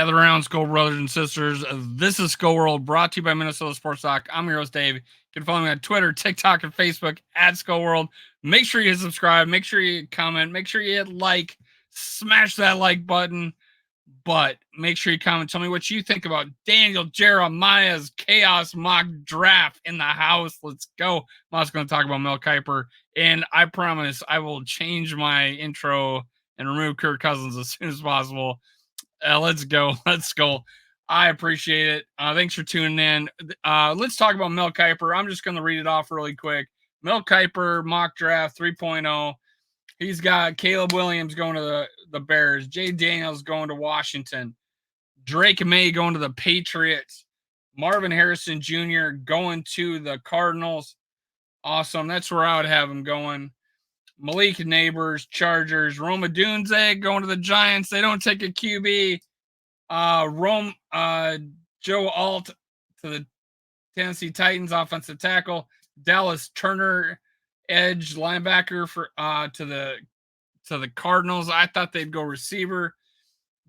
Gather around, Skull brothers and sisters. This is Skull World, brought to you by Minnesota Sports Talk. I'm your host, Dave. You can follow me on Twitter, TikTok, and Facebook at Skull World. Make sure you subscribe. Make sure you comment. Make sure you hit like. Smash that like button. But make sure you comment. Tell me what you think about Daniel Jeremiah's Chaos Mock Draft in the house. Let's go. I'm also going to talk about Mel Kiper. And I promise I will change my intro and remove Kirk Cousins as soon as possible. Let's go. Let's go. I appreciate it. Thanks for tuning in. Let's talk about Mel Kiper. I'm just going to read it off really quick. Mel Kiper, mock draft 3.0. He's got Caleb Williams going to the Bears. Jay Daniels going to Washington. Drake May going to the Patriots. Marvin Harrison Jr. going to the Cardinals. Awesome. That's where I would have him going. Malik Neighbors, Chargers. Rome Odunze going to the Giants. They don't take a QB. Joe Alt to the Tennessee Titans, offensive tackle. Dallas Turner, edge linebacker for to the Cardinals. I thought they'd go receiver.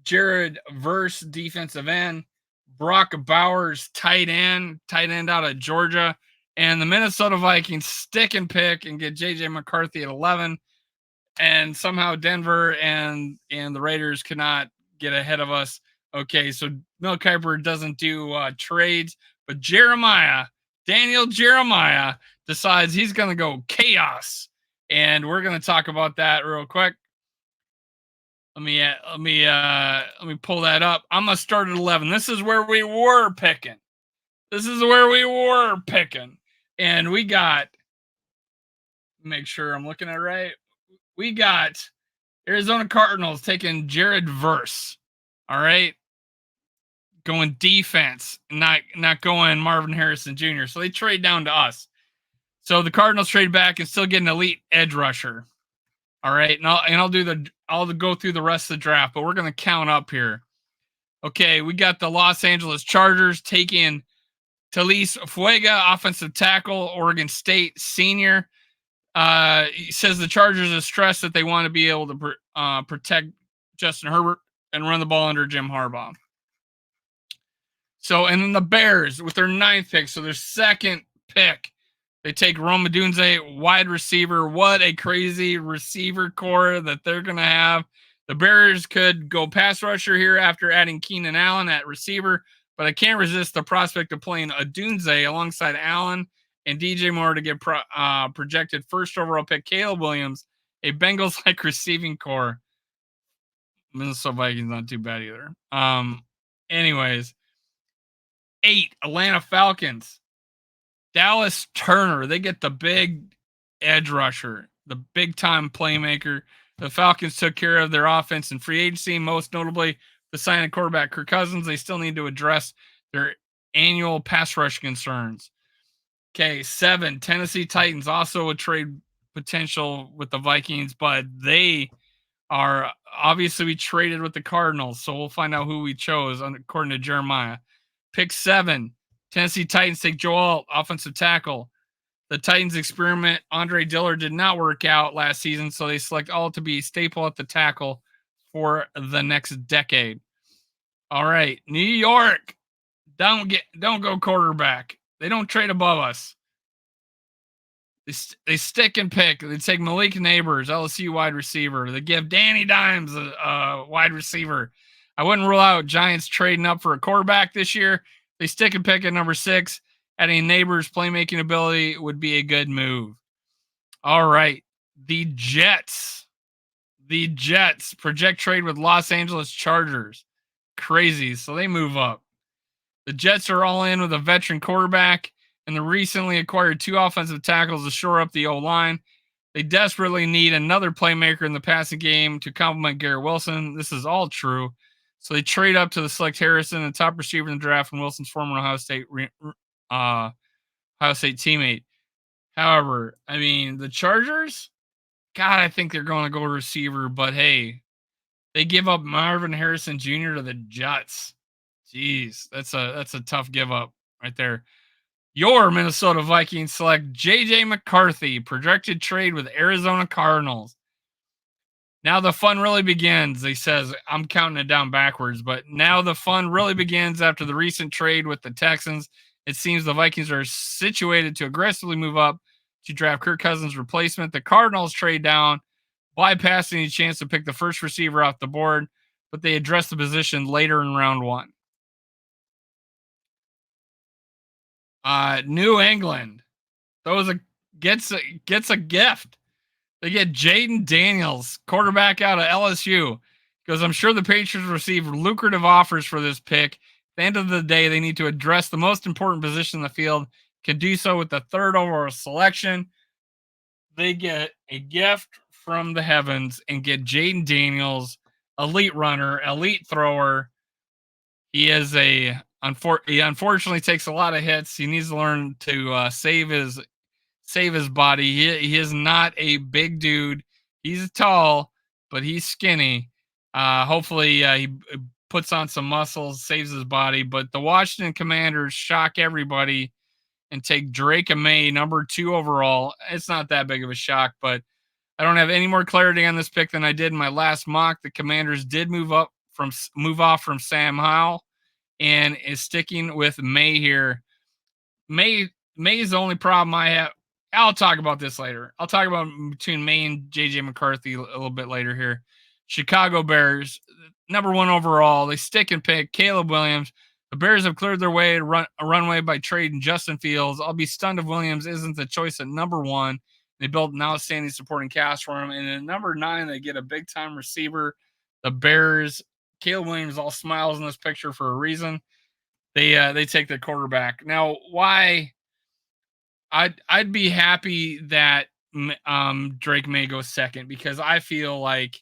Jared Verse, defensive end. Brock Bowers, tight end out of Georgia. And the Minnesota Vikings stick and pick and get jjmccarthy at 11. And somehow Denver and the Raiders cannot get ahead of us. Okay, so Mel Kiper doesn't do trades, but Daniel Jeremiah, decides he's going to go chaos. And we're going to talk about that real quick. Let me pull that up. I'm going to start at 11. This is where we were picking. And we got, make sure I'm looking at it right. We got Arizona Cardinals taking Jared Verse. All right. Going defense, not going Marvin Harrison Jr. So they trade down to us. So the Cardinals trade back and still get an elite edge rusher. All right. I'll go through the rest of the draft, but we're going to count up here. Okay. We got the Los Angeles Chargers taking Talise Fuega, offensive tackle, Oregon State senior. He says the Chargers are stressed that they want to be able to protect Justin Herbert and run the ball under Jim Harbaugh. So, and then the Bears with their 9th pick, so their second pick, they take Rome Odunze, wide receiver. What a crazy receiver core that they're going to have. The Bears could go pass rusher here after adding Keenan Allen at receiver, but I can't resist the prospect of playing Odunze alongside Allen and DJ Moore to get projected first overall pick Caleb Williams, a Bengals-like receiving core. Minnesota Vikings not too bad either. Anyways, 8, Atlanta Falcons. Dallas Turner. They get the big edge rusher, the big-time playmaker. The Falcons took care of their offense in free agency, most notably the signing quarterback Kirk Cousins. They still need to address their annual pass rush concerns. Okay, 7, Tennessee Titans, also a trade potential with the Vikings, but they are obviously we traded with the Cardinals, so we'll find out who we chose according to Jeremiah. Pick 7, Tennessee Titans take Joe Alt, offensive tackle. The Titans experiment, Andre Dillard, did not work out last season, so they select Alt to be a staple at the tackle for the next decade. All right, New York, don't go quarterback. They don't trade above us. They stick and pick. They take Malik Neighbors, LSU wide receiver. They give Danny Dimes a wide receiver. I wouldn't rule out Giants trading up for a quarterback this year. They stick and pick at number 6. Adding Neighbors' playmaking ability would be a good move. All right. The Jets project trade with Los Angeles Chargers. Crazy. So they move up. The Jets are all in with a veteran quarterback and the recently acquired 2 offensive tackles to shore up the O-line. They desperately need another playmaker in the passing game to complement Garrett Wilson. This is all true. So they trade up to select Harrison, the top receiver in the draft from Wilson's former Ohio State teammate. However, I mean, the Chargers, God, I think they're going to go receiver, but hey, they give up Marvin Harrison Jr. to the Jets. Jeez, that's a tough give up right there. Your Minnesota Vikings select J.J. McCarthy, projected trade with Arizona Cardinals. Now the fun really begins, he says. I'm counting it down backwards, but now the fun really begins after the recent trade with the Texans. It seems the Vikings are situated to aggressively move up to draft Kirk Cousins' replacement. The Cardinals trade down, bypassing any chance to pick the first receiver off the board, but they address the position later in round one. New England throws a gets a gift. They get Jaden Daniels, quarterback out of LSU, because I'm sure the Patriots receive lucrative offers for this pick. At the end of the day, they need to address the most important position in the field. Can do so with the third overall selection. They get a gift from the heavens and get Jaden Daniels, elite runner, elite thrower. He is he unfortunately takes a lot of hits. He needs to learn to save his body. He is not a big dude. He's tall, but he's skinny. Hopefully, he puts on some muscles, saves his body. But the Washington Commanders shock everybody and take Drake May, number 2 overall. It's not that big of a shock, but I don't have any more clarity on this pick than I did in my last mock. The Commanders did move off from Sam Howell and is sticking with May here. May is the only problem I have. I'll talk about this later. I'll talk about between May and JJ McCarthy a little bit later here. Chicago Bears, number 1 overall. They stick and pick Caleb Williams. The Bears have cleared their way to a runway by trading Justin Fields. I'll be stunned if Williams isn't the choice at number 1. They built an outstanding supporting cast for him. And at number 9, they get a big time receiver. The Bears, Caleb Williams, all smiles in this picture for a reason. They take the quarterback. Now, why? I'd be happy that Drake May go second, because I feel like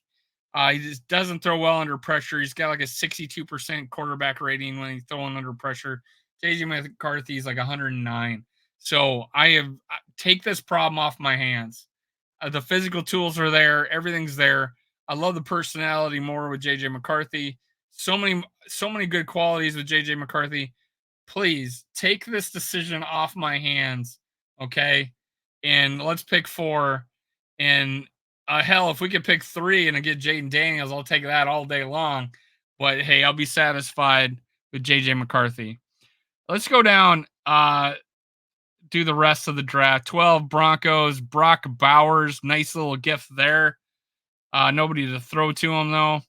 he just doesn't throw well under pressure. He's got like a 62% quarterback rating when he's throwing under pressure. JJ McCarthy is like 109. So take this problem off my hands. The physical tools are there. Everything's there. I love the personality more with JJ McCarthy. So many good qualities with JJ McCarthy. Please take this decision off my hands, okay? And let's pick 4. And hell, if we could pick 3 and get Jaden Daniels, I'll take that all day long. But hey, I'll be satisfied with JJ McCarthy. Let's go down. Do the rest of the draft. 12 Broncos, Brock Bowers. Nice little gift there. Nobody to throw to him though.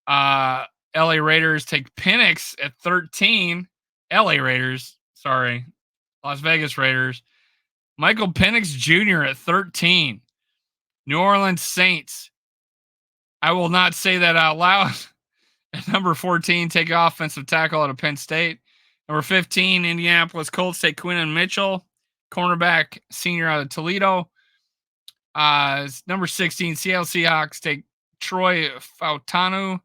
LA Raiders take Penix at 13. LA Raiders, sorry. Las Vegas Raiders. Michael Penix Jr. at 13. New Orleans Saints. I will not say that out loud. At number 14, take offensive tackle out of Penn State. Number 15, Indianapolis Colts take Quinton Mitchell, cornerback senior out of Toledo. Number 16, Seattle Seahawks take Troy Fautanu,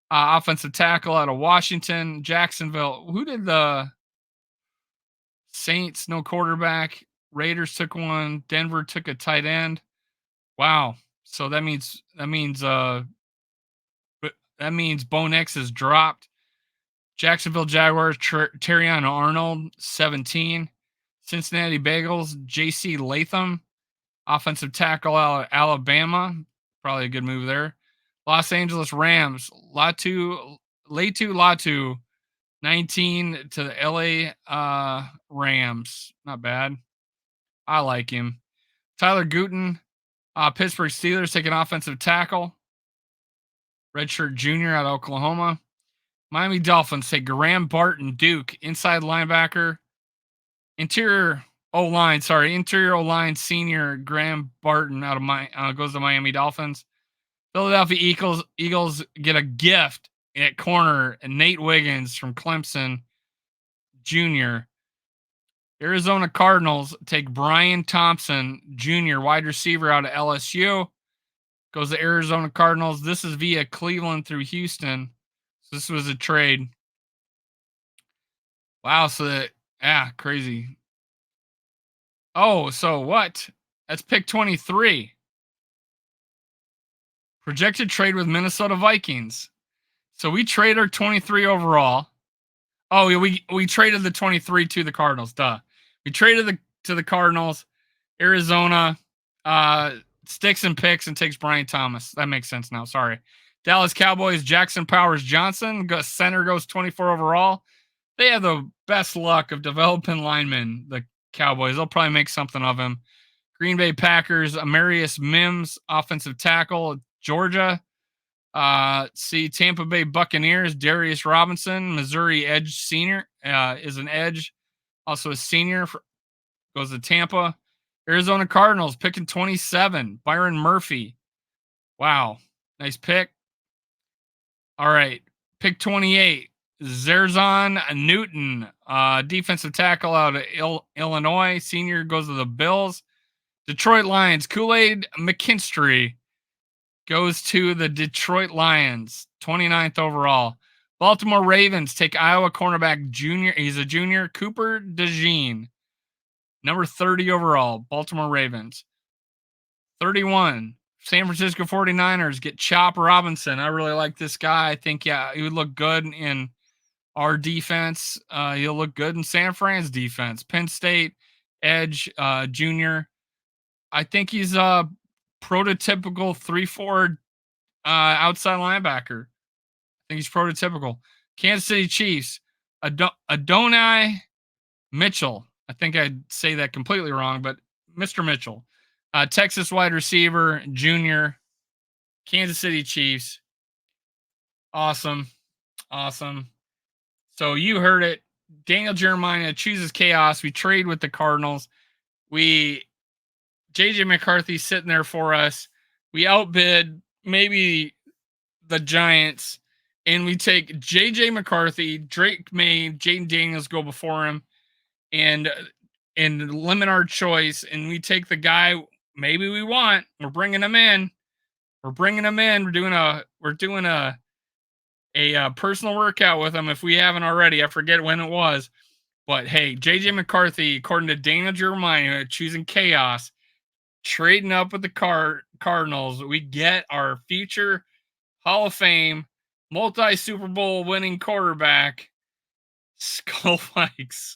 offensive tackle out of Washington. Jacksonville. Who did the Saints? No quarterback. Raiders took one. Denver took a tight end. Wow. So that means Bo Nix is dropped. Jacksonville Jaguars, Terrion Arnold, 17. Cincinnati Bengals, J.C. Latham, offensive tackle out of Alabama. Probably a good move there. Los Angeles Rams, Latu, 19 to the L.A. Rams. Not bad. I like him. Tyler Gooten, Pittsburgh Steelers, taking offensive tackle. Redshirt junior out of Oklahoma. Miami Dolphins take Graham Barton, Duke, inside linebacker. Interior O-line senior Graham Barton out of goes to Miami Dolphins. Philadelphia Eagles get a gift at corner, and Nate Wiggins from Clemson Jr. Arizona Cardinals take Brian Thompson Jr., wide receiver out of LSU. Goes to Arizona Cardinals. This is via Cleveland through Houston. So this was a trade. Wow, crazy. Oh, so what? That's pick 23. Projected trade with Minnesota Vikings. So we trade our 23 overall. Oh, we traded the 23 to the Cardinals. Duh. We traded to the Cardinals. Arizona sticks and picks and takes Brian Thomas. That makes sense now. Sorry. Dallas Cowboys, Jackson Powers Johnson. Center goes 24 overall. They have the best luck of developing linemen, the Cowboys. They'll probably make something of him. Green Bay Packers, Amarius Mims, offensive tackle, Georgia. See, Tampa Bay Buccaneers, Darius Robinson, Missouri edge senior, is an edge. Also a senior, goes to Tampa. Arizona Cardinals, picking 27, Byron Murphy. Wow, nice pick. All right, pick 28, Zerzon Newton, defensive tackle out of Illinois. Senior goes to the Bills. Detroit Lions, Kool-Aid McKinstry goes to the Detroit Lions, 29th overall. Baltimore Ravens take Iowa cornerback junior. He's a junior, Cooper DeJean, number 30 overall, Baltimore Ravens. 31, San Francisco 49ers get Chop Robinson. I really like this guy. I think, he would look good in our defense. He'll look good in San Fran's defense. Penn State edge, junior. I think he's a prototypical 3-4 outside linebacker. I think he's prototypical. Kansas City Chiefs, Adonai Mitchell. I think I'd say that completely wrong, but Mr. Mitchell. Texas wide receiver, junior, Kansas City Chiefs. Awesome. Awesome. So you heard it. Daniel Jeremiah chooses chaos. We trade with the Cardinals. JJ McCarthy sitting there for us. We outbid maybe the Giants, and we take JJ McCarthy, Drake May, Jaden Daniels go before him, and limit our choice, and we take the guy maybe we want. We're bringing him in. We're doing a personal workout with him if we haven't already. I forget when it was, but hey, JJ McCarthy, according to Daniel Jeremiah, choosing chaos, trading up with the Cardinals, we get our future Hall of Fame, multi Super Bowl winning quarterback, Skull Vikes.